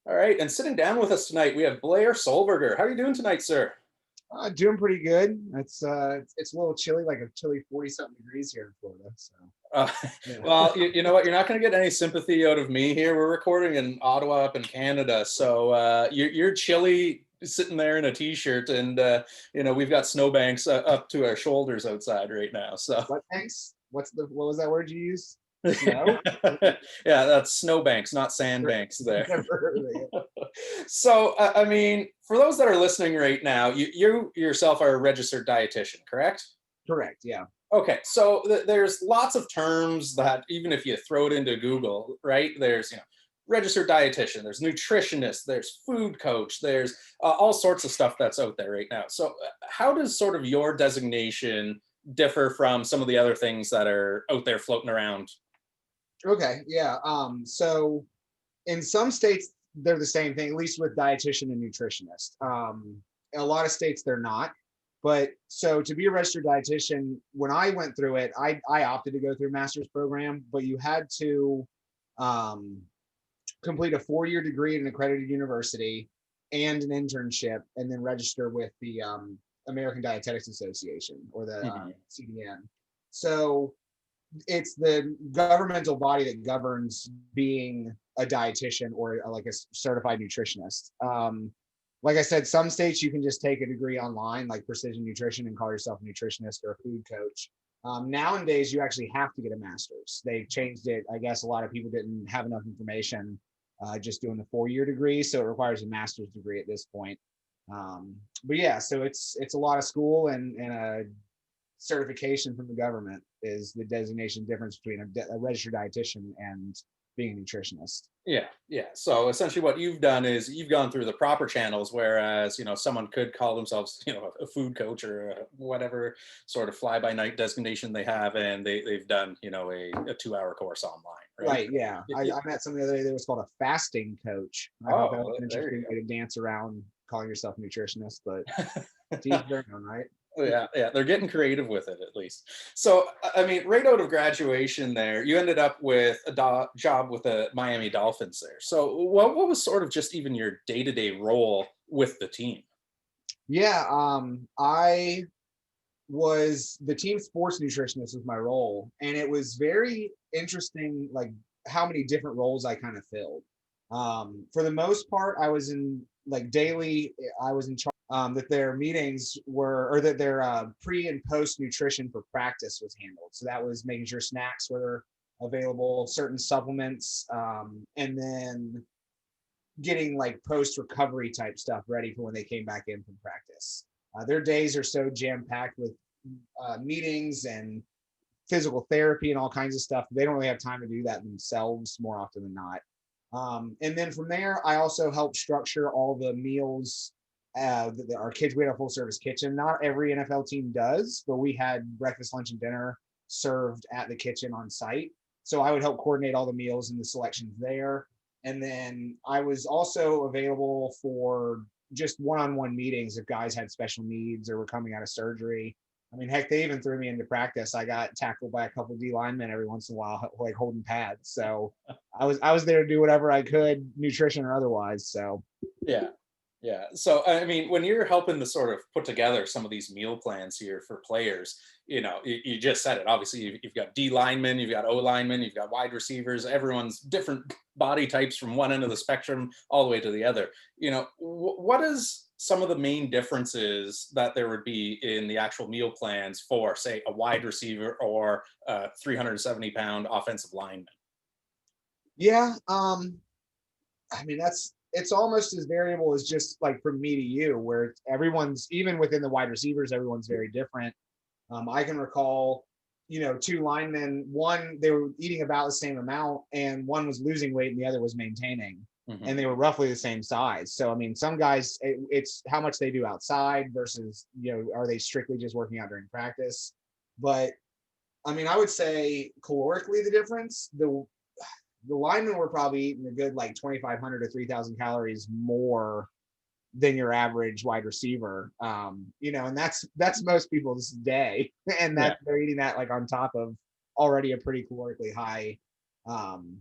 All right, and sitting down with us tonight, we have Blair Solberger. How are you doing tonight, sir? Doing pretty good. It's a little chilly, like a chilly 40 something degrees here in Florida. So Uh, yeah. well, you know what? You're not going to get any sympathy out of me here. We're recording in Ottawa, up in Canada, so you're chilly, sitting there in a t-shirt, and we've got snowbanks up to our shoulders outside right now. So, What thanks? What was that word you used? Snow? yeah, that's snowbanks, not sandbanks. There. Never heard of it. So, I mean, for those that are listening right now, you yourself are a registered dietitian, correct? Correct. Yeah. Okay, so there's lots of terms that even if you throw it into Google, right? There's registered dietitian, there's nutritionist, there's food coach, there's all sorts of stuff that's out there right now. So how does sort of your designation differ from some of the other things that are out there floating around? Okay. Yeah. So in some states they're the same thing, at least with dietitian and nutritionist. A lot of states they're not. But so to be a registered dietitian, when I went through it, I opted to go through a master's program, but you had to um, complete a 4-year degree at an accredited university and an internship, and then register with the American Dietetics Association, or the Mhm. CDN. So it's the governmental body that governs being a dietitian or like a certified nutritionist. Like I said, some states you can just take a degree online, like precision nutrition, and call yourself a nutritionist or a food coach. Nowadays, you actually have to get a master's. They changed it. I guess a lot of people didn't have enough information just doing the 4-year degree, so it requires a master's degree at this point. But yeah, so it's a lot of school and a certification from the government is the designation difference between a registered dietitian and being a nutritionist. Yeah, yeah. So essentially, what you've done is you've gone through the proper channels, whereas someone could call themselves a food coach or whatever sort of fly-by-night designation they have, and they've done a 2-hour course online, right? Right. Yeah. I met somebody the other day that was called a fasting coach. I thought that was Oh, an there you interesting way to dance around calling yourself a nutritionist, but to go. each their own, right? Yeah, yeah, they're getting creative with it at least. So, I mean, right out of graduation, there, you ended up with a job with the Miami Dolphins there. So, what was sort of just even your day-to-day role with the team? Yeah. I was the team sports nutritionist was my role, and it was very interesting, like how many different roles I kind of filled. For the most part, I was in like daily. I was in charge that their meetings were, or that their pre and post nutrition for practice was handled. So that was making sure snacks were available, certain supplements, and then getting like post recovery type stuff ready for when they came back in from practice. Their days are so jam packed with meetings and physical therapy and all kinds of stuff. They don't really have time to do that themselves more often than not. And then from there, I also helped structure all the meals. Our kids, we had a full service kitchen. Not every NFL team does, but we had breakfast, lunch, and dinner served at the kitchen on site. So I would help coordinate all the meals and the selections there. And then I was also available for just one-on-one meetings if guys had special needs or were coming out of surgery. I mean, heck, they even threw me into practice. I got tackled by a couple of D linemen every once in a while, like holding pads. So I was there to do whatever I could, nutrition or otherwise. So Yeah. Yeah. So, I mean, when you're helping to sort of put together some of these meal plans here for players, you just said it. Obviously, you've got D linemen, you've got O linemen, you've got wide receivers. Everyone's different body types from one end of the spectrum all the way to the other. What is some of the main differences that there would be in the actual meal plans for, say, a wide receiver or a 370-pound offensive lineman? yeah, I mean it's almost as variable as just like from me to you, where everyone's even within the wide receivers, everyone's very different. I can recall, two linemen, one, they were eating about the same amount, and one was losing weight and the other was maintaining. Hmm. And they were roughly the same size. So, I mean, some guys, it's how much they do outside versus, are they strictly just working out during practice? But I mean, I would say calorically, the difference, the linemen were probably eating a good like 2,500 to 3,000 calories more than your average wide receiver. And that's most people's day, and Yeah. that they're eating that like on top of already a pretty calorically high um,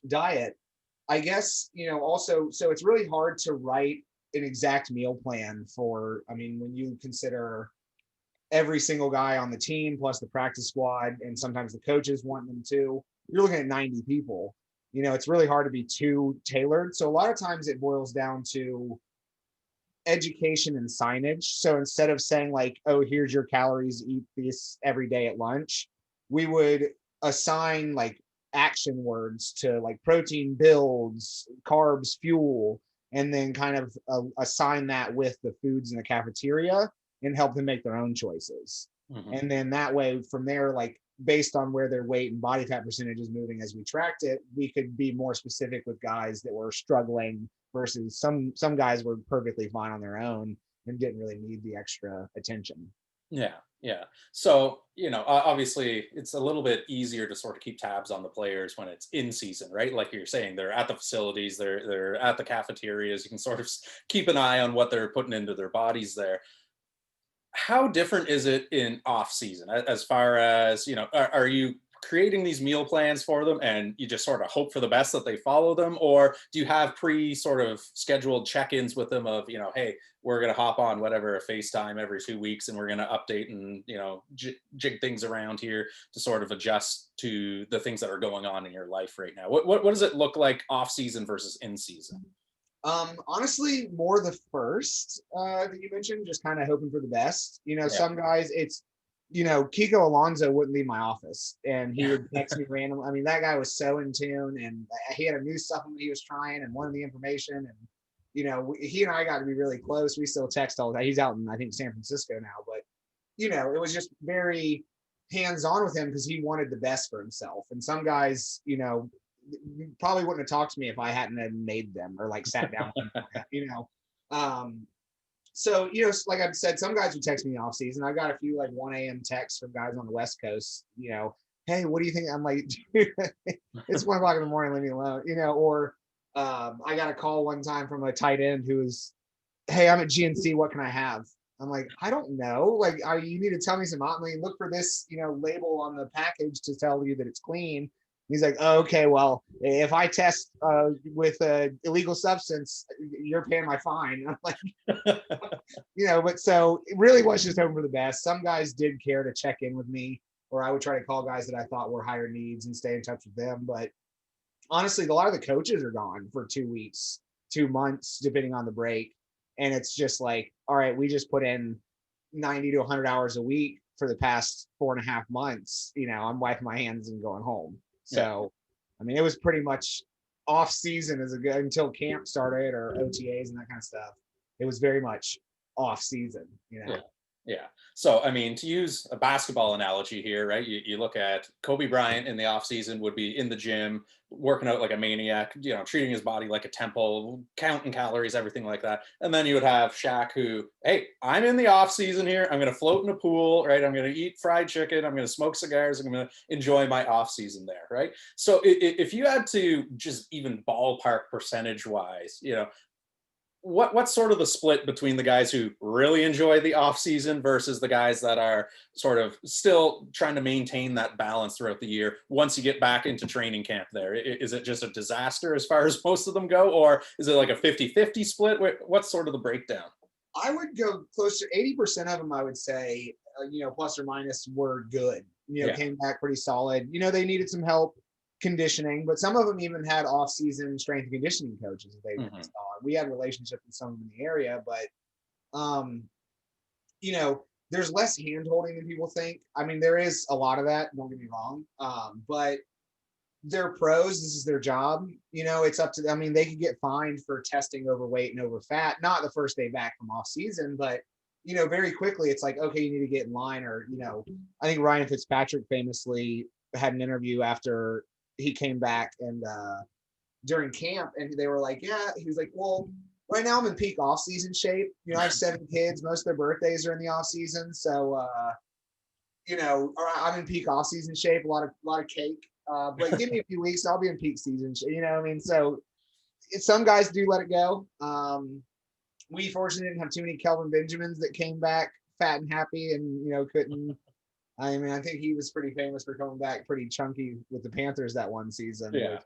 diet. I guess, also, so it's really hard to write an exact meal plan for, I mean, when you consider every single guy on the team plus the practice squad, and sometimes the coaches want them to, you're looking at 90 people. It's really hard to be too tailored. So a lot of times it boils down to education and signage. So instead of saying like, oh, here's your calories, eat this every day at lunch, we would assign like action words to like protein builds, carbs, fuel, and then kind of assign that with the foods in the cafeteria and help them make their own choices. Mhm. And then that way from there, like based on where their weight and body fat percentage is moving as we tracked it, we could be more specific with guys that were struggling versus some guys were perfectly fine on their own and didn't really need the extra attention. Yeah, yeah. So, obviously it's a little bit easier to sort of keep tabs on the players when it's in season, right? Like you're saying, they're at the facilities, they're at the cafeterias. You can sort of keep an eye on what they're putting into their bodies there. How different is it in off season as far as, are you creating these meal plans for them and you just sort of hope for the best that they follow them, or do you have pre sort of scheduled check-ins with them of, hey, we're going to hop on whatever a FaceTime every 2 weeks and we're going to update and, jig things around here to sort of adjust to the things that are going on in your life right now? What does it look like off season versus in season? Honestly, more the first that you mentioned, just kind of hoping for the best. Yeah. Some guys, it's Kiko Alonso wouldn't leave my office, and he would text me randomly. I mean, that guy was so in tune, and he had a new supplement he was trying, and wanted the information, and he and I got to be really close. We still text all the time. He's out in, I think, San Francisco now, but it was just very hands-on with him because he wanted the best for himself. And some guys, probably wouldn't have talked to me if I hadn't had made them or like sat down with them, so, like I've said, some guys would text me off season. I got a few like 1 a.m. texts from guys on the West Coast, hey, what do you think? I'm like, dude, it's 1 o'clock in the morning, leave me alone, or I got a call one time from a tight end who was, hey, I'm at GNC, what can I have? I'm like, I don't know. Like, you need to tell me some. I mean, look for this, label on the package to tell you that it's clean. He's like, oh, okay, well, if I test with an illegal substance, you're paying my fine. I'm like, but so it really was just hoping for the best. Some guys did care to check in with me, or I would try to call guys that I thought were higher needs and stay in touch with them. But honestly, a lot of the coaches are gone for 2 weeks, 2 months, depending on the break. And it's just like, all right, we just put in 90 to 100 hours a week for the past 4.5 months. I'm wiping my hands and going home. So, I mean, it was pretty much off season until camp started or OTAs and that kind of stuff. It was very much off season, Yeah. Yeah. So, I mean, to use a basketball analogy here, right? You look at Kobe Bryant in the offseason would be in the gym, working out like a maniac, treating his body like a temple, counting calories, everything like that. And then you would have Shaq who, hey, I'm in the offseason here. I'm going to float in a pool, right? I'm going to eat fried chicken. I'm going to smoke cigars. I'm going to enjoy my offseason there, right? So if you had to just even ballpark percentage wise, what's sort of the split between the guys who really enjoy the off season versus the guys that are sort of still trying to maintain that balance throughout the year once you get back into training camp there? Is it just a disaster as far as most of them go, or is it like a 50-50 split? What's sort of the breakdown? I would go close to 80% of them, I would say, plus or minus, were good. Came back pretty solid. They needed some help conditioning, but some of them even had off-season strength and conditioning coaches that they installed. We had relationships with some of them in the area, but there's less hand holding than people think. I mean, there is a lot of that, don't get me wrong. But they're pros, this is their job. It's up to them. I mean, they could get fined for testing overweight and over fat, not the first day back from off season, but very quickly it's like, okay, you need to get in line. Or I think Ryan Fitzpatrick famously had an interview after he came back and during camp, and they were like, yeah, he was like, well, right now I'm in peak off season shape. I have 7 kids, most of their birthdays are in the off season, so I'm in peak off season shape, a lot of cake, but give me a few weeks, I'll be in peak season shape. I mean, so some guys do let it go. We fortunately didn't have too many Kelvin Benjamins that came back fat and happy and couldn't. I mean, I think he was pretty famous for coming back pretty chunky with the Panthers that one season. Yeah.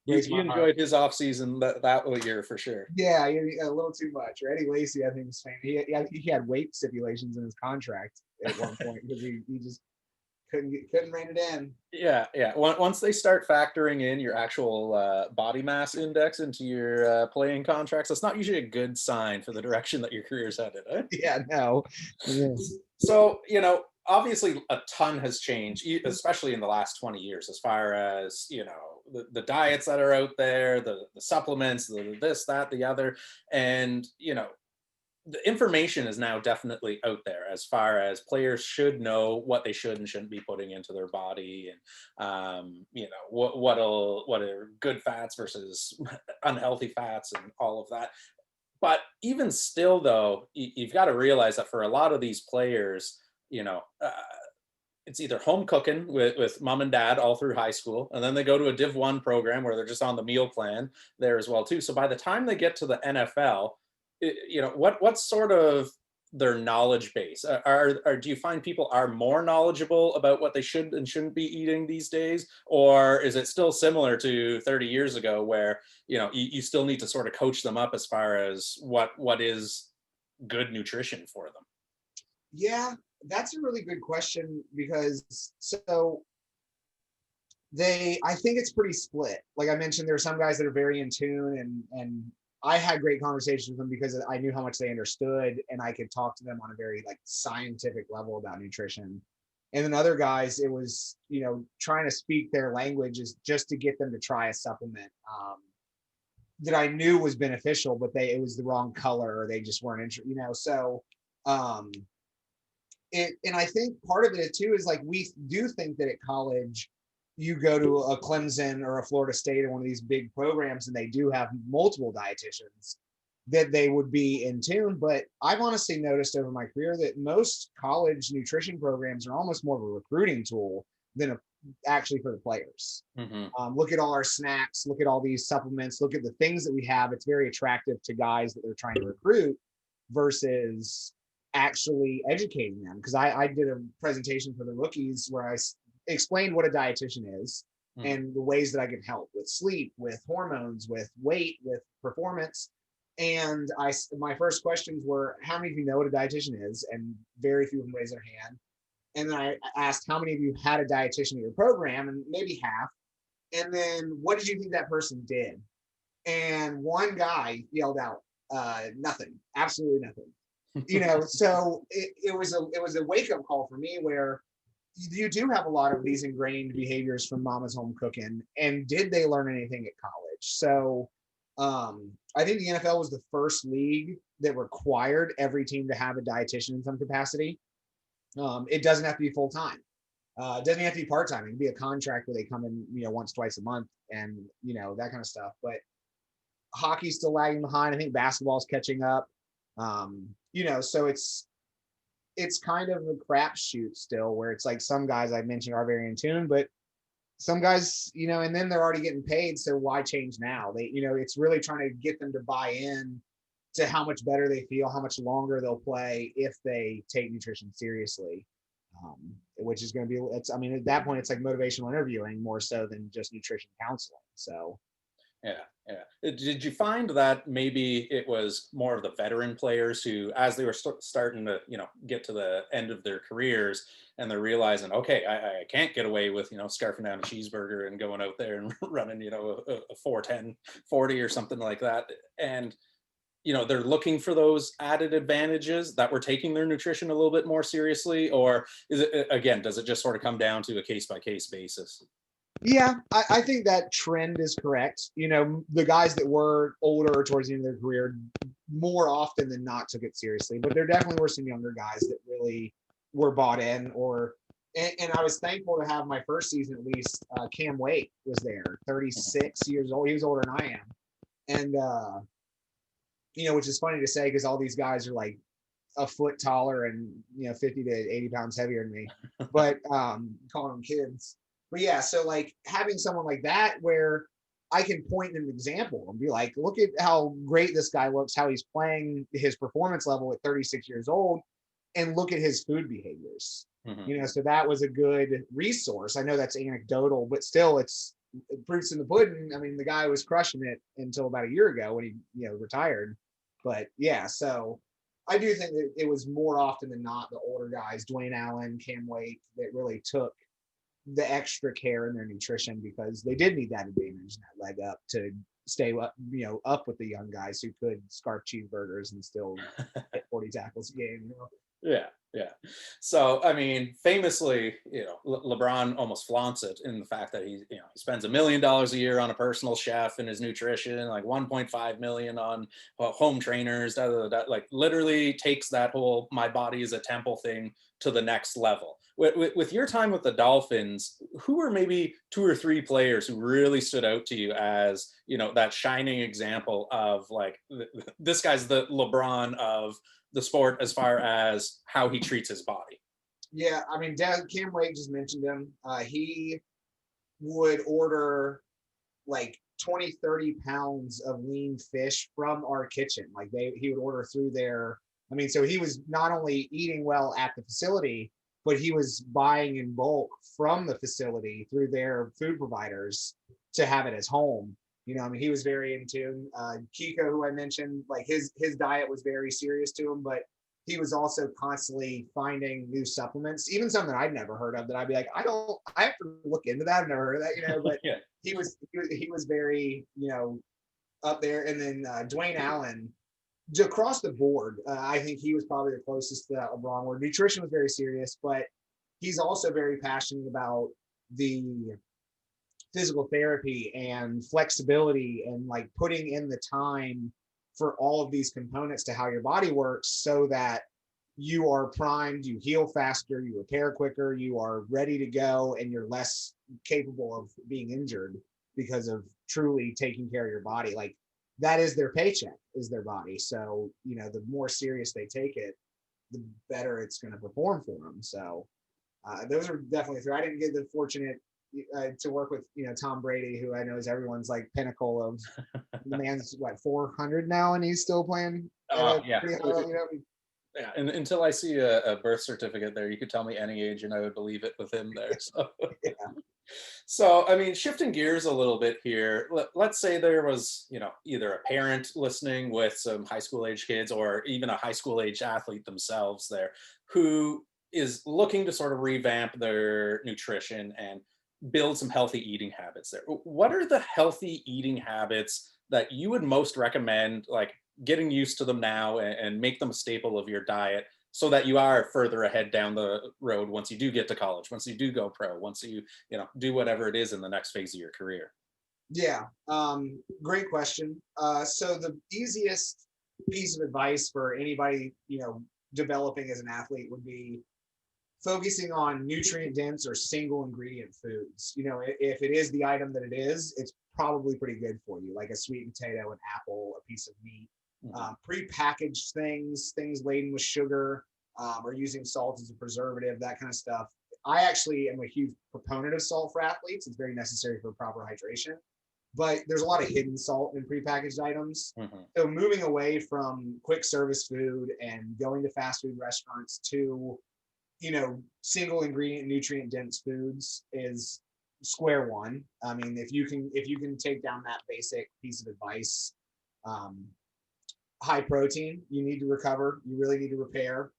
breaks You my heart. enjoyed his off season that year for sure. Yeah, a little too much. Eddie Lacy, I think, was famous. He had weight stipulations in his contract at one point because he just couldn't rein it in. Yeah, yeah. Once they start factoring in your actual body mass index into your playing contracts, that's not usually a good sign for the direction that your career's headed. Eh? Yeah, no. Yeah. So, obviously a ton has changed, especially in the last 20 years, as far as, the diets that are out there, the supplements, the this, that, the other. And, the information is now definitely out there as far as players should know what they should and shouldn't be putting into their body, and what are good fats versus unhealthy fats and all of that. But even still, though, you've got to realize that for a lot of these players, it's either home cooking with mom and dad all through high school, and then they go to a Div 1 program where they're just on the meal plan there as well too. So by the time they get to the NFL, what's sort of their knowledge base? Do you find people are more knowledgeable about what they should and shouldn't be eating these days, or is it still similar to 30 years ago where you still need to sort of coach them up as far as what is good nutrition for them? Yeah, that's a really good question because I think it's pretty split. Like I mentioned, there are some guys that are very in tune, and I had great conversations with them because I knew how much they understood and I could talk to them on a very like scientific level about nutrition. And then other guys, it was, trying to speak their language is just to get them to try a supplement that I knew was beneficial, but it was the wrong color or they just weren't interested, so and I think part of it too is like we do think that at college you go to a Clemson or a Florida State or one of these big programs and they do have multiple dietitians that they would be in tune. But I've honestly noticed over my career that most college nutrition programs are almost more of a recruiting tool than actually for the players. Mm-hmm. Look at all our snacks, look at all these supplements, look at the things that we have. It's very attractive to guys that they're trying to recruit versus actually educating them. Because I did a presentation for the rookies where I explained what a dietitian is and the ways that I can help with sleep, with hormones, with weight, with performance. And my first questions were, how many of you know what a dietitian is? And very few of them raised their hand. And then I asked, how many of you had a dietitian at your program? And maybe half. And then what did you think that person did? And one guy yelled out, nothing, absolutely nothing. So it was a wake-up call for me where you do have a lot of these ingrained behaviors from mama's home cooking. And did they learn anything at college? So I think the NFL was the first league that required every team to have a dietitian in some capacity. It doesn't have to be full-time. It doesn't have to be part-time. It can be a contract where they come in, once, twice a month and, that kind of stuff. But hockey's still lagging behind. I think basketball's catching up. So it's kind of a crapshoot still where it's like some guys I mentioned are very in tune, but some guys, and then they're already getting paid. So why change now? It's really trying to get them to buy in to how much better they feel, how much longer they'll play if they take nutrition seriously, which is going to be, at that point, it's like motivational interviewing more so than just nutrition counseling. So. Yeah. Did you find that maybe it was more of the veteran players who, as they were starting to, get to the end of their careers and they're realizing, okay, I can't get away with, scarfing down a cheeseburger and going out there and running, a 410, 40 or something like that. And, they're looking for those added advantages that we're taking their nutrition a little bit more seriously? Or is it, again, does it just sort of come down to a case by case basis? Yeah, I think that trend is correct. The guys that were older towards the end of their career more often than not took it seriously, but there definitely were some younger guys that really were bought in and I was thankful to have my first season, at least. Cam Wake was there, 36 years old. He was older than I am. And, which is funny to say because all these guys are like a foot taller and, 50 to 80 pounds heavier than me, but calling them kids. But yeah, so like having someone like that where I can point an example and be like, look at how great this guy looks, how he's playing his performance level at 36 years old, and look at his food behaviors. So that was a good resource. I know that's anecdotal, but still it's proof's in the pudding. I mean, the guy was crushing it until about a year ago when he, retired. But yeah, so I do think that it was more often than not the older guys, Dwayne Allen, Cam Wake, that really took the extra care in their nutrition because they did need that advantage, that leg up to stay up, up with the young guys who could scarf cheeseburgers and still hit 40 tackles a game. Yeah, yeah. So, I mean, famously, LeBron almost flaunts it in the fact that he spends $1 million a year on a personal chef and his nutrition, like 1.5 million on home trainers, like literally takes that whole "my body is a temple" thing to the next level. With your time with the Dolphins, who were maybe 2 or 3 players who really stood out to you as, that shining example of like, this guy's the LeBron of the sport as far as how he treats his body? Yeah, I mean, Cam Wake just mentioned him. He would order like 20, 30 pounds of lean fish from our kitchen. Like he would order through there. I mean, so he was not only eating well at the facility, but he was buying in bulk from the facility through their food providers to have it as home. I mean, he was very in tune. Kiko, who I mentioned, like his diet was very serious to him, but he was also constantly finding new supplements, even some that I'd never heard of that I'd be like, I have to look into that. I've never heard of that, but Yeah. he was very, up there. And then Dwayne Allen, across the board, I think he was probably the closest to that LeBron, where nutrition was very serious, but he's also very passionate about the physical therapy and flexibility and like putting in the time for all of these components to how your body works so that you are primed, you heal faster, you repair quicker, you are ready to go, and you're less capable of being injured because of truly taking care of your body. Like that is their paycheck, is their body. So, the more serious they take it, the better it's going to perform for them. So those are definitely 3. I didn't get the fortunate to work with, Tom Brady, who I know is everyone's like pinnacle of the man's 400 now, and he's still playing. Yeah. Yeah, and until I see a birth certificate there, you could tell me any age and I would believe it with him there. So, Yeah. so I mean, shifting gears a little bit here, let's say there was, either a parent listening with some high school age kids or even a high school age athlete themselves there who is looking to sort of revamp their nutrition and build some healthy eating habits there. What are the healthy eating habits that you would most recommend, like getting used to them now and make them a staple of your diet so that you are further ahead down the road once you do get to college, once you do go pro, once you, do whatever it is in the next phase of your career? Yeah, great question. So the easiest piece of advice for anybody, developing as an athlete would be focusing on nutrient dense or single ingredient foods. If it is the item that it is, it's probably pretty good for you, like a sweet potato, an apple, a piece of meat. Pre-packaged things laden with sugar, or using salt as a preservative, that kind of stuff. I actually am a huge proponent of salt for athletes. It's very necessary for proper hydration, but there's a lot of hidden salt in prepackaged items. So moving away from quick service food and going to fast food restaurants to, single ingredient, nutrient dense foods is square one. I mean, if you can take down that basic piece of advice, high protein, you need to recover, you really need to repair.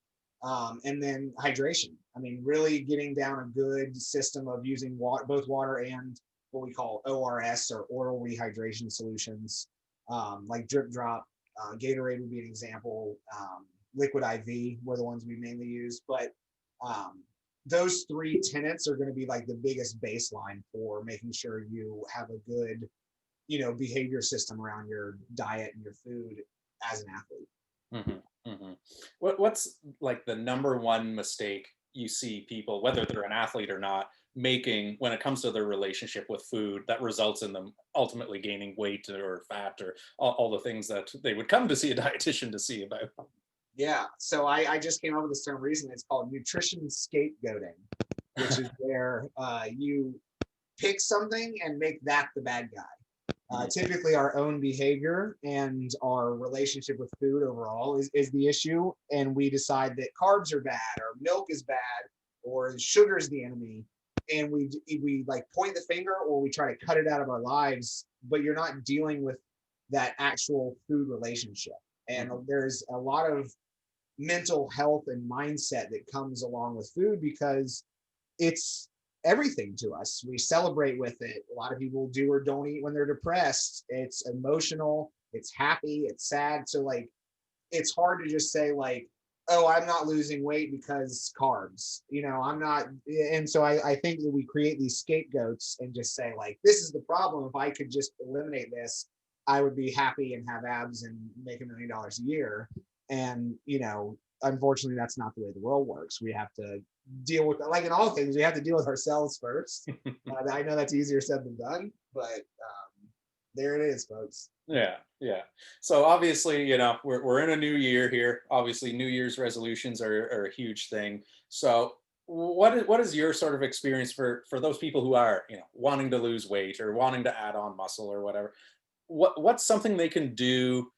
And then hydration. I mean, really getting down a good system of using water, both water and what we call ORS, or oral rehydration solutions, like drip drop. Gatorade would be an example. Liquid IV were the ones we mainly use. But those 3 tenets are going to be like the biggest baseline for making sure you have a good, behavior system around your diet and your food as an athlete. What's like the number one mistake you see people, whether they're an athlete or not, making when it comes to their relationship with food that results in them ultimately gaining weight or fat or all the things that they would come to see a dietitian to see about? Yeah, so I just came up with this term recently. It's called nutrition scapegoating, which is where you pick something and make that the bad guy. Typically, our own behavior and our relationship with food overall is the issue, and we decide that carbs are bad, or milk is bad, or sugar is the enemy. and we like point the finger or we try to cut it out of our lives, but you're not dealing with that actual food relationship. And there's a lot of mental health and mindset that comes along with food because it's everything to us. We celebrate with it. A lot of people do or don't eat when they're depressed. It's emotional, it's happy, it's sad. So like, it's hard to just say like, oh, I'm not losing weight because carbs, I'm not. And so I think that we create these scapegoats and just say like, this is the problem. If I could just eliminate this, I would be happy and have abs and make $1 million a year. And, unfortunately, that's not the way the world works. We have to deal with, like in all things, we have to deal with ourselves first. I know that's easier said than done, but there it is, folks. Yeah, yeah. So obviously, we're in a new year here. Obviously, New Year's resolutions are a huge thing. So what is your sort of experience for those people who are, wanting to lose weight or wanting to add on muscle or whatever? What's something they can do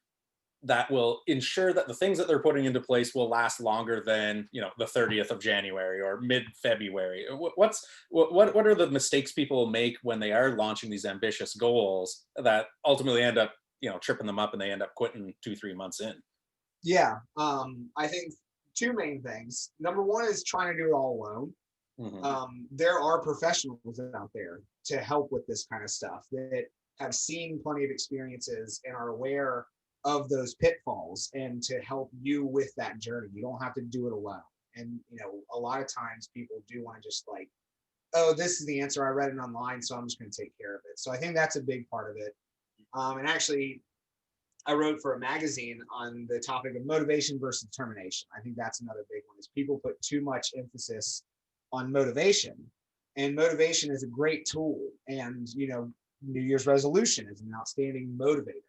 that will ensure that the things that they're putting into place will last longer than the 30th of January or mid-February? What are the mistakes people make when they are launching these ambitious goals that ultimately end up tripping them up and they end up quitting 2-3 months in? Yeah, I think two main things. Number one is trying to do it all alone. There are professionals out there to help with this kind of stuff that have seen plenty of experiences and are aware of those pitfalls and to help you with that journey. You don't have to do it alone. And, a lot of times people do want to just like, oh, this is the answer. I read it online, so I'm just going to take care of it. So I think that's a big part of it. And actually, I wrote for a magazine on the topic of motivation versus determination. I think that's another big one is people put too much emphasis on motivation. And motivation is a great tool. And, New Year's resolution is an outstanding motivator.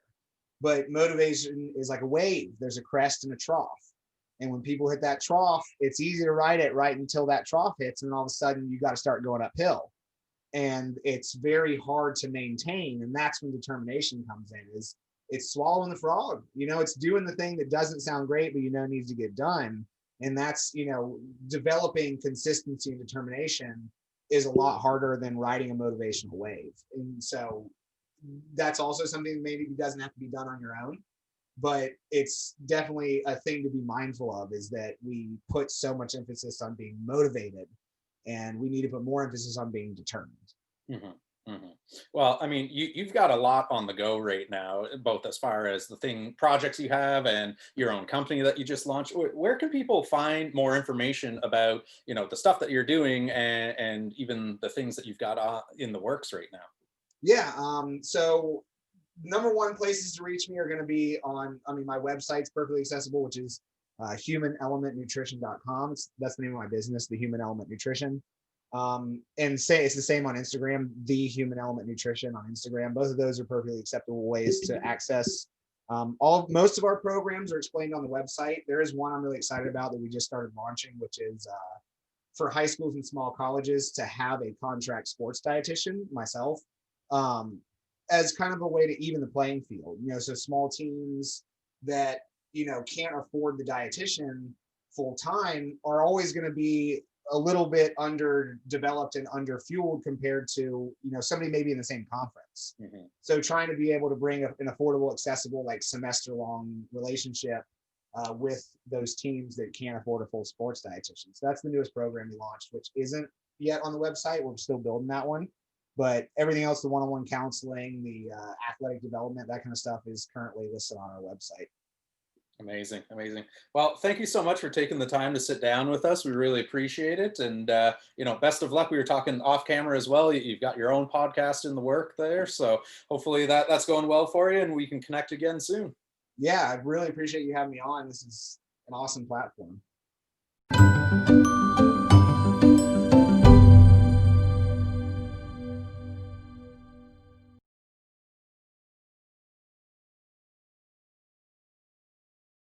But motivation is like a wave. There's a crest and a trough. And when people hit that trough, it's easy to ride it right until that trough hits. And all of a sudden, you got to start going uphill. And it's very hard to maintain. And that's when determination comes in, is it's swallowing the frog. It's doing the thing that doesn't sound great, but needs to get done. And that's, developing consistency and determination is a lot harder than riding a motivational wave. And so that's also something that maybe doesn't have to be done on your own, but it's definitely a thing to be mindful of, is that we put so much emphasis on being motivated and we need to put more emphasis on being determined. Well, I mean, you've got a lot on the go right now, both as far as the projects you have and your own company that you just launched. Where can people find more information about, the stuff that you're doing and even the things that you've got in the works right now? Yeah. So number one places to reach me are going to be on, my website's perfectly accessible, which is humanelementnutrition.com. That's the name of my business, the Human Element Nutrition. And say it's the same on Instagram, the Human Element Nutrition on Instagram. Both of those are perfectly acceptable ways to access. Most of our programs are explained on the website. There is one I'm really excited about that we just started launching, which is for high schools and small colleges to have a contract sports dietitian, myself, as kind of a way to even the playing field. So small teams that can't afford the dietitian full time are always going to be a little bit underdeveloped and underfueled compared to somebody maybe in the same conference. So trying to be able to bring an affordable, accessible, like semester long relationship with those teams that can't afford a full sports dietitian. So that's the newest program we launched, which isn't yet on the website. We're still building that one, but everything else, the one-on-one counseling, the athletic development, that kind of stuff is currently listed on our website. Amazing. Well, thank you so much for taking the time to sit down with us. We really appreciate it. And, best of luck. We were talking off camera as well. You've got your own podcast in the work there. So hopefully that's going well for you and we can connect again soon. Yeah, I really appreciate you having me on. This is an awesome platform.